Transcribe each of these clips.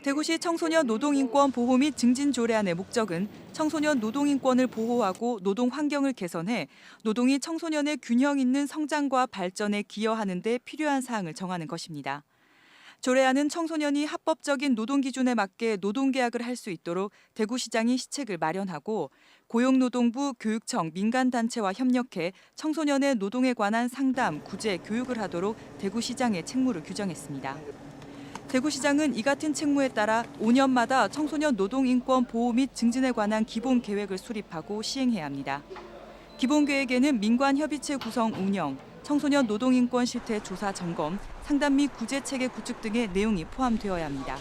대구시 청소년 노동인권 보호 및 증진 조례안의 목적은 청소년 노동인권을 보호하고 노동 환경을 개선해 노동이 청소년의 균형 있는 성장과 발전에 기여하는 데 필요한 사항을 정하는 것입니다. 조례안은 청소년이 합법적인 노동 기준에 맞게 노동계약을 할 수 있도록 대구시장이 시책을 마련하고 고용노동부, 교육청, 민간단체와 협력해 청소년의 노동에 관한 상담, 구제, 교육을 하도록 대구시장의 책무를 규정했습니다. 대구시장은 이 같은 책무에 따라 5년마다 청소년 노동인권 보호 및 증진에 관한 기본 계획을 수립하고 시행해야 합니다. 기본 계획에는 민관협의체 구성 운영, 청소년 노동인권 실태 조사 점검, 상담 및 구제 체계 구축 등의 내용이 포함되어야 합니다.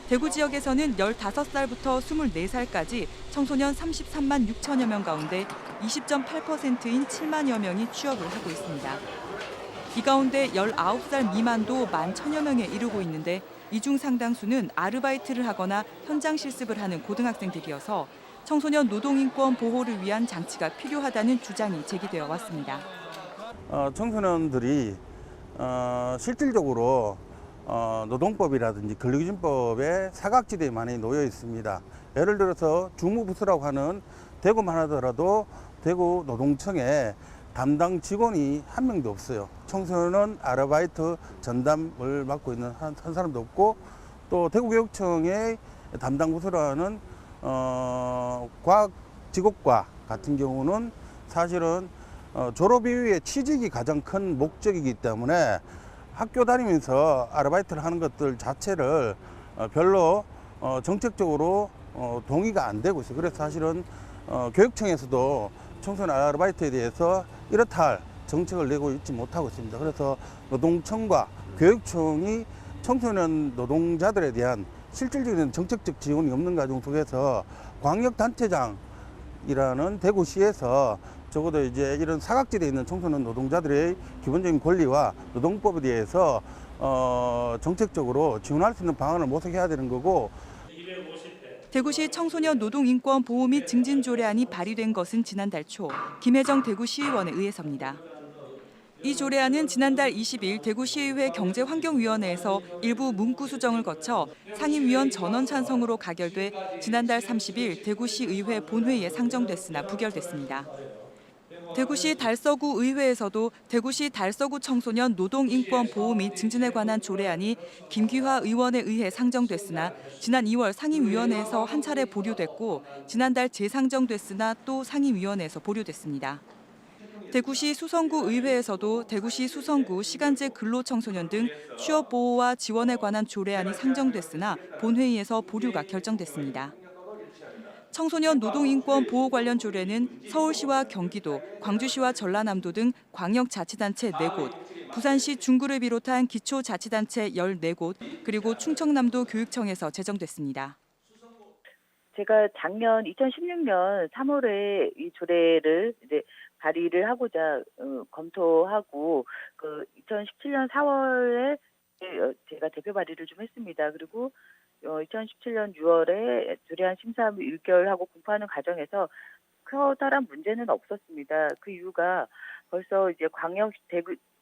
대구 지역에서는 15살부터 24살까지 청소년 33만 6천여 명 가운데 20.8%인 7만여 명이 취업을 하고 있습니다. 이 가운데 19살 미만도 11,000여 명에 이르고 있는데 이 중 상당수는 아르바이트를 하거나 현장 실습을 하는 고등학생들이어서 청소년 노동인권 보호를 위한 장치가 필요하다는 주장이 제기되어 왔습니다. 청소년들이 실질적으로 노동법이라든지 근로기준법에 사각지대에 많이 놓여 있습니다. 예를 들어서 주무부서라고 하는 대구만 하더라도 대구 노동청에 담당 직원이 한 명도 없어요. 청소년 아르바이트 전담을 맡고 있는 한 사람도 없고, 또 대구교육청의 담당 부서라는 과학직업과 같은 경우는 사실은 졸업 이후에 취직이 가장 큰 목적이기 때문에 학교 다니면서 아르바이트를 하는 것들 자체를 별로 정책적으로 동의가 안 되고 있어요. 그래서 사실은 교육청에서도 청소년 아르바이트에 대해서 이렇다 할 정책을 내고 있지 못하고 있습니다. 그래서 노동청과 교육청이 청소년 노동자들에 대한 실질적인 정책적 지원이 없는 과정 속에서 광역단체장이라는 대구시에서 적어도 이제 이런 사각지대에 있는 청소년 노동자들의 기본적인 권리와 노동법에 대해서 정책적으로 지원할 수 있는 방안을 모색해야 되는 거고, 대구시 청소년 노동인권 보호 및 증진 조례안이 발의된 것은 지난달 초 김혜정 대구시의원에 의해서입니다. 이 조례안은 지난달 20일 대구시의회 경제환경위원회에서 일부 문구 수정을 거쳐 상임위원 전원 찬성으로 가결돼 지난달 30일 대구시의회 본회의에 상정됐으나 부결됐습니다. 대구시 달서구 의회에서도 대구시 달서구 청소년 노동인권 보호 및 증진에 관한 조례안이 김기화 의원에 의해 상정됐으나 지난 2월 상임위원회에서 한 차례 보류됐고 지난달 재상정됐으나 또 상임위원회에서 보류됐습니다. 대구시 수성구 의회에서도 대구시 수성구 시간제 근로청소년 등 취업 보호와 지원에 관한 조례안이 상정됐으나 본회의에서 보류가 결정됐습니다. 청소년 노동인권 보호 관련 조례는 서울시와 경기도, 광주시와 전라남도 등 광역자치단체 4곳, 부산시 중구를 비롯한 기초자치단체 14곳, 그리고 충청남도 교육청에서 제정됐습니다. 제가 작년 2016년 3월에 이 조례를 이제 발의를 하고자 검토하고 2017년 4월에 제가 대표 발의를 좀 했습니다. 그리고 2017년 6월에 조례안 심사 의결하고 공포하는 과정에서 커다란 문제는 없었습니다. 그 이유가 벌써 이제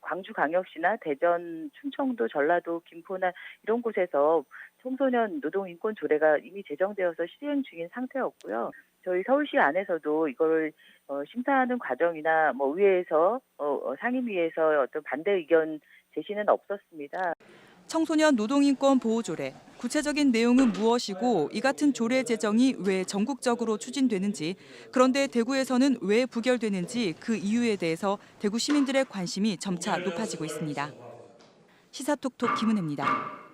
광주광역시나 대전, 충청도, 전라도, 김포나 이런 곳에서 청소년 노동인권 조례가 이미 제정되어서 시행 중인 상태였고요. 저희 서울시 안에서도 이걸 심사하는 과정이나 의회에서 상임위에서 어떤 반대 의견 제시는 없었습니다. 청소년 노동인권 보호조례, 구체적인 내용은 무엇이고 이 같은 조례 제정이 왜 전국적으로 추진되는지, 그런데 대구에서는 왜 부결되는지 그 이유에 대해서 대구 시민들의 관심이 점차 높아지고 있습니다. 시사톡톡 김은혜입니다.